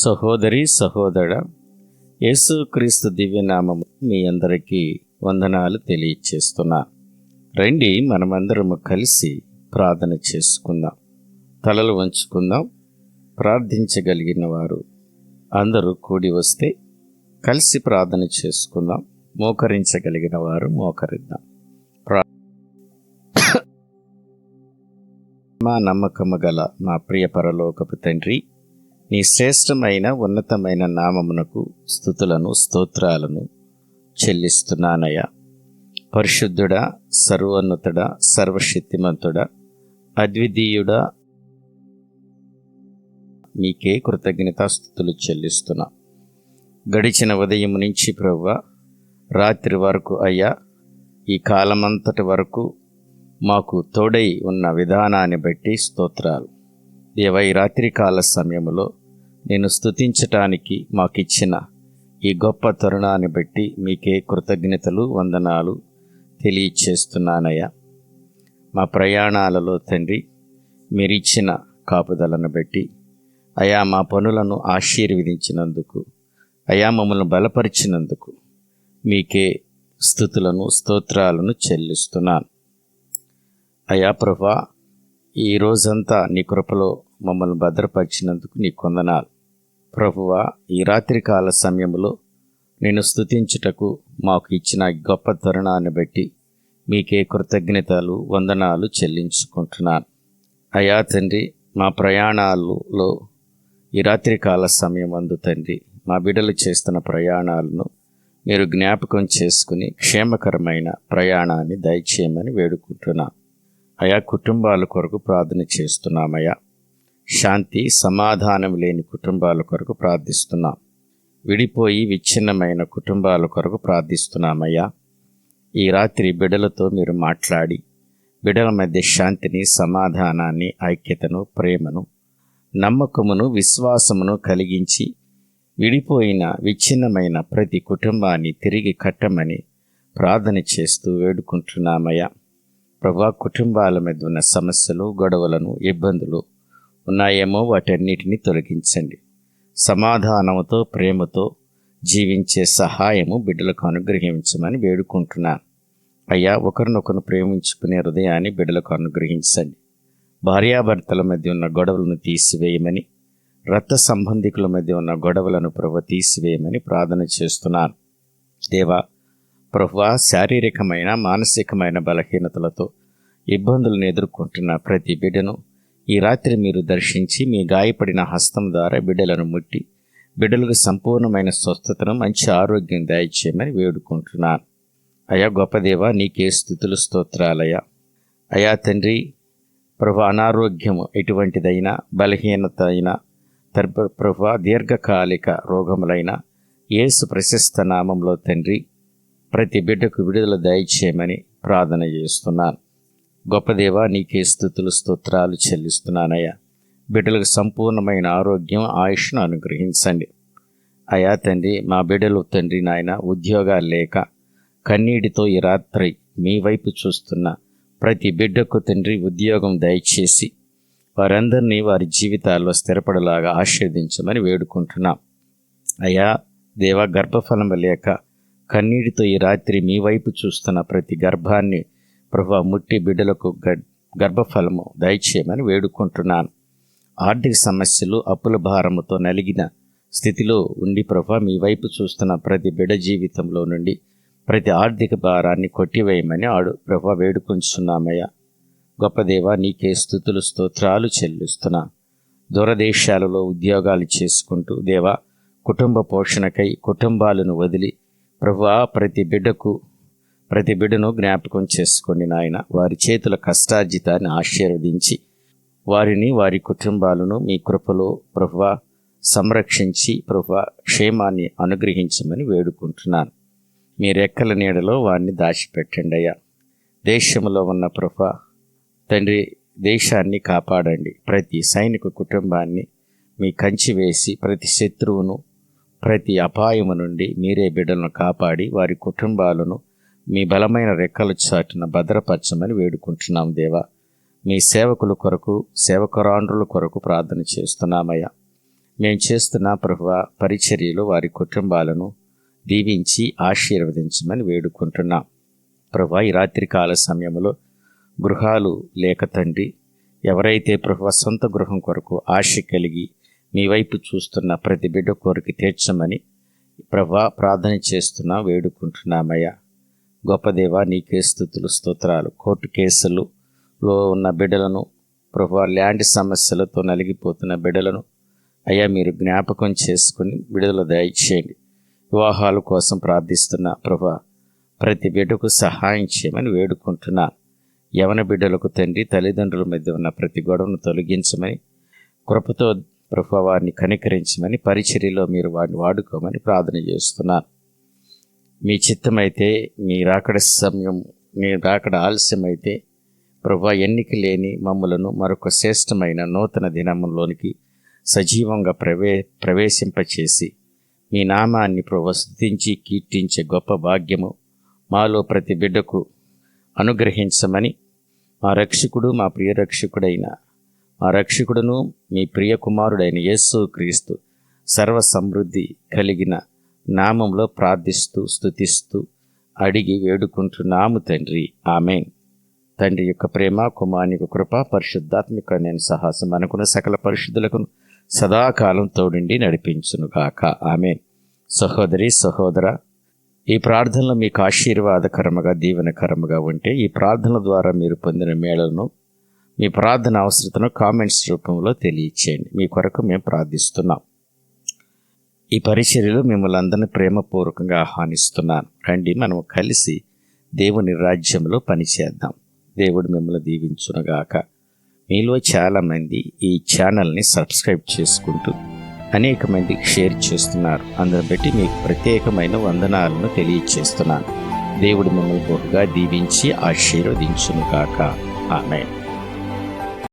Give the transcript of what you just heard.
సహోదరి సహోదర, యేసుక్రీస్తు దివ్యనామము మీ అందరికీ వందనాలు తెలియచేస్తున్నా. రండి, మనమందరము కలిసి ప్రార్థన చేసుకుందాం. తలలు వంచుకుందాం. ప్రార్థించగలిగిన వారు అందరూ కూడి వస్తే కలిసి ప్రార్థన చేసుకుందాం. మోకరించగలిగిన వారు మోకరిద్దాం. మా నమ్మకము గల మా ప్రియ పరలోకపు తండ్రి, నీ శ్రేష్టమైన ఉన్నతమైన నామమునకు స్తుతులను స్తోత్రాలను చెల్లిస్తున్నానయ్యా. పరిశుద్ధుడా, సర్వోన్నతుడా, సర్వశక్తిమంతుడా, అద్వితీయుడా, మీకే కృతజ్ఞతాస్తుతులు చెల్లిస్తున్నా. గడిచిన ఉదయం నుంచి ప్రభువా, రాత్రి వరకు అయ్యా, ఈ కాలమంతటి వరకు మాకు తోడై ఉన్న విధానాన్ని బట్టి స్తోత్రాలు. దేవా, ఈ రాత్రి కాల సమయంలో నేను స్తుతించటానికి మాకిచ్చిన ఈ గొప్ప తరుణాన్ని బట్టి మీకే కృతజ్ఞతలు వందనాలు తెలియచేస్తున్నానయ్యా. మా ప్రయాణాలలో తండ్రి మీరిచ్చిన కాపుదలను బట్టి అయా, మా పనులను ఆశీర్వదించినందుకు, అయా మమ్మల్ని బలపరిచినందుకు మీకే స్తుతులను స్తోత్రాలను చెల్లిస్తున్నాను. అయా ప్రభువా, ఈ రోజంతా నీ కృపలో మమ్మల్ని భద్రపరిచినందుకు నీ వందనాలు. ప్రభువా, ఈ రాత్రికాల సమయంలో నేను స్తుతించుటకు మాకు ఇచ్చిన గొప్ప తరుణాన్ని బట్టి మీకే కృతజ్ఞతలు వందనాలు చెల్లించుకుంటున్నాను. అయా తండ్రి, మా ప్రయాణాలలో ఈ రాత్రికాల సమయం అందు తండ్రి, మా బిడ్డలు చేస్తున్న ప్రయాణాలను మీరు జ్ఞాపకం చేసుకుని క్షేమకరమైన ప్రయాణాన్ని దయచేయమని వేడుకుంటున్నాను. అయా, కుటుంబాల కొరకు ప్రార్థన చేస్తున్నామయ్యా. శాంతి సమాధానం లేని కుటుంబాల కొరకు ప్రార్థిస్తున్నాం. విడిపోయి విచ్ఛిన్నమైన కుటుంబాల కొరకు ప్రార్థిస్తున్నామయ్యా. ఈ రాత్రి బిడ్డలతో మీరు మాట్లాడి బిడ్డల మధ్య శాంతిని, సమాధానాన్ని, ఐక్యతను, ప్రేమను, నమ్మకమును, విశ్వాసమును కలిగించి విడిపోయిన విచ్ఛిన్నమైన ప్రతి కుటుంబాన్ని తిరిగి కట్టమని ప్రార్థన చేస్తూ వేడుకుంటున్నామయ్యా. ప్రభా, కుటుంబాల మీద ఉన్న సమస్యలు, గొడవలను, ఇబ్బందులు ఉన్నాయేమో వాటన్నిటిని తొలగించండి. సమాధానంతో, ప్రేమతో జీవించే సహాయము బిడ్డలకు అనుగ్రహించమని వేడుకుంటున్నాను. అయ్యా, ఒకరినొకరు ప్రేమించుకునే హృదయాన్ని బిడ్డలకు అనుగ్రహించండి. భార్యాభర్తల మధ్య ఉన్న గొడవలను తీసివేయమని, రక్త సంబంధికుల మధ్య ఉన్న గొడవలను ప్రభు తీసివేయమని ప్రార్థన చేస్తున్నాను. దేవా ప్రభువా, శారీరకమైన మానసికమైన బలహీనతలతో ఇబ్బందులను ఎదుర్కొంటున్న ప్రతి బిడ్డను ఈ రాత్రి మీరు దర్శించి మీ గాయపడిన హస్తం ద్వారా బిడ్డలను ముట్టి బిడ్డలకు సంపూర్ణమైన స్వస్థతను, మంచి ఆరోగ్యం దయచేయమని వేడుకుంటున్నాను. అయా గొప్ప దేవా, నీకే స్తుతులు స్తోత్రాలయ్యా. అయా తండ్రి ప్రభు, అనారోగ్యము ఎటువంటిదైనా, బలహీనత అయినా, ప్రభు దీర్ఘకాలిక రోగములైన యేసు ప్రశస్త నామంలో తండ్రి ప్రతి బిడ్డకు విడుదల దయచేయమని ప్రార్థన చేస్తున్నాను. గొప్ప దేవా, నీకే స్తుతులు స్తోత్రాలు చెల్లిస్తున్నానయ్యా. బిడ్డలకు సంపూర్ణమైన ఆరోగ్యం, ఆయుష్ను అనుగ్రహించండి. అయా తండ్రి, మా బిడ్డలు తండ్రి నాయన ఉద్యోగాలు లేక కన్నీటితో ఈ రాత్రి మీ వైపు చూస్తున్న ప్రతి బిడ్డకు తండ్రి ఉద్యోగం దయచేసి వారందరినీ వారి జీవితాల్లో స్థిరపడలాగా ఆశీర్వదించమని వేడుకుంటున్నాం. అయా దేవా, గర్భఫలం లేక కన్నీటితో ఈ రాత్రి మీ వైపు చూస్తున్న ప్రతి గర్భాన్ని ప్రభు ముట్టి బిడ్డలకు గర్భఫలము దయచేయమని వేడుకుంటున్నాను. ఆర్థిక సమస్యలు, అప్పుల భారముతో నలిగిన స్థితిలో ఉండి ప్రభు మీ వైపు చూస్తున్న ప్రతి బిడ్డ జీవితంలో నుండి ప్రతి ఆర్థిక భారాన్ని కొట్టివేయమని ప్రభు వేడుకుంటున్నామయ్యా. గొప్ప దేవా, నీకే స్తుతులు స్తోత్రాలు చెల్లిస్తున్నా. దూరదేశాలలో ఉద్యోగాలు చేసుకుంటూ దేవా కుటుంబ పోషణకై కుటుంబాలను వదిలి ప్రభువా ప్రతి బిడ్డను జ్ఞాపకం చేసుకోండి నాయన. వారి చేతుల కష్టార్జితాన్ని ఆశీర్వదించి వారిని, వారి కుటుంబాలను మీ కృపలో ప్రభువా సంరక్షించి ప్రభువా క్షేమాన్ని అనుగ్రహించమని వేడుకుంటున్నాను. మీ రెక్కల నీడలో వారిని దాచిపెట్టండి అయ్యా. దేశంలో ఉన్న ప్రభువా తండ్రి, దేశాన్ని కాపాడండి. ప్రతి సైనిక కుటుంబాన్ని మీ కంచి వేసి ప్రతి శత్రువును, ప్రతి అపాయము నుండి మీరే బిడ్డలను కాపాడి వారి కుటుంబాలను మీ బలమైన రెక్కల చాటున భద్రపరచమని వేడుకుంటున్నాం దేవా. మీ సేవకుల కొరకు, సేవకురాండ్రుల కొరకు ప్రార్థన చేస్తున్నామయ్యా. మేము చేస్తున్న ప్రభువా పరిచర్యలు వారి కుటుంబాలను దీవించి ఆశీర్వదించమని వేడుకుంటున్నాం. ప్రభువా ఈ రాత్రికాల సమయంలో గృహాలు లేక తండ్రి, ఎవరైతే ప్రభువా సొంత గృహం కొరకు ఆశ కలిగి మీ వైపు చూస్తున్న ప్రతి బిడ్డ కోరిక తీర్చమని ప్రభువా ప్రార్థన చేస్తున్నా వేడుకుంటున్నామయ్యా. గొప్ప దేవా, నీకే స్తుతులు స్తోత్రాలు. కోర్టు కేసులలో ఉన్న బిడ్డలను ప్రభువా, ల్యాండ్ సమస్యలతో నలిగిపోతున్న బిడ్డలను అయ్యా మీరు జ్ఞాపకం చేసుకుని విడుదల దయచేయండి. వివాహాల కోసం ప్రార్థిస్తున్న ప్రభువా ప్రతి బిడ్డకు సహాయం చేయమని వేడుకుంటున్నా. యవన బిడ్డలకు తండ్రి, తల్లిదండ్రుల మధ్య ఉన్న ప్రతి గొడవను తొలగించమని, కృపతో ప్రభువా వారిని కనికరించమని, పరిచర్యలో మీరు వారిని వాడుకోమని ప్రార్థన చేస్తున్నాను. మీ చిత్తమైతే మీ రాకడ ఆలస్యమైతే ప్రభువా ఎన్నిక లేని మమ్ములను మరొక శ్రేష్టమైన నూతన దినములోనికి సజీవంగా ప్రవేశింపచేసి మీ నామాన్ని ప్రభువా స్తుతించి కీర్తించే గొప్ప భాగ్యము మాలో ప్రతి బిడ్డకు అనుగ్రహించమని, మా రక్షకుడు, మా ప్రియ రక్షకుడైన మా రక్షకుడును మీ ప్రియ కుమారుడైన యేసు క్రీస్తు సర్వ సమృద్ధి కలిగిన నామంలో ప్రార్థిస్తూ స్తుతిస్తూ అడిగి వేడుకుంటున్నాము తండ్రి. ఆమేన్. తండ్రి యొక్క ప్రేమ, కుమారుని యొక్క కృప, పరిశుద్ధాత్మిక నేను సాహసం అనుకున్న సకల పరిశుద్ధులకు సదాకాలం తోడుండి నడిపించునుగాక. ఆమేన్. సహోదరి, సహోదర, ఈ ప్రార్థనలు మీకు ఆశీర్వాదకరముగా దీవెనకరముగా ఉంటే ఈ ప్రార్థనల ద్వారా మీరు పొందిన మేళలను, మీ ప్రార్థన అవసరతను కామెంట్స్ రూపంలో తెలియచేయండి. మీ కొరకు మేము ప్రార్థిస్తున్నాం. ఈ పరిచర్యలో మిమ్మల్ని అందరినీ ప్రేమపూర్వకంగా ఆహ్వానిస్తున్నాను. రండి, మనం కలిసి దేవుని రాజ్యంలో పనిచేద్దాం. దేవుడు మిమ్మల్ని దీవించునుగాక. మీలో చాలామంది ఈ ఛానల్ని సబ్స్క్రైబ్ చేసుకుంటూ అనేక మందికి షేర్ చేస్తున్నారు. అందును బట్టి మీకు ప్రత్యేకమైన వందనాలను తెలియచేస్తున్నాను. దేవుడు మిమ్మల్ని బహుగా దీవించి ఆశీర్వదించునుగాక. ఆమేన్.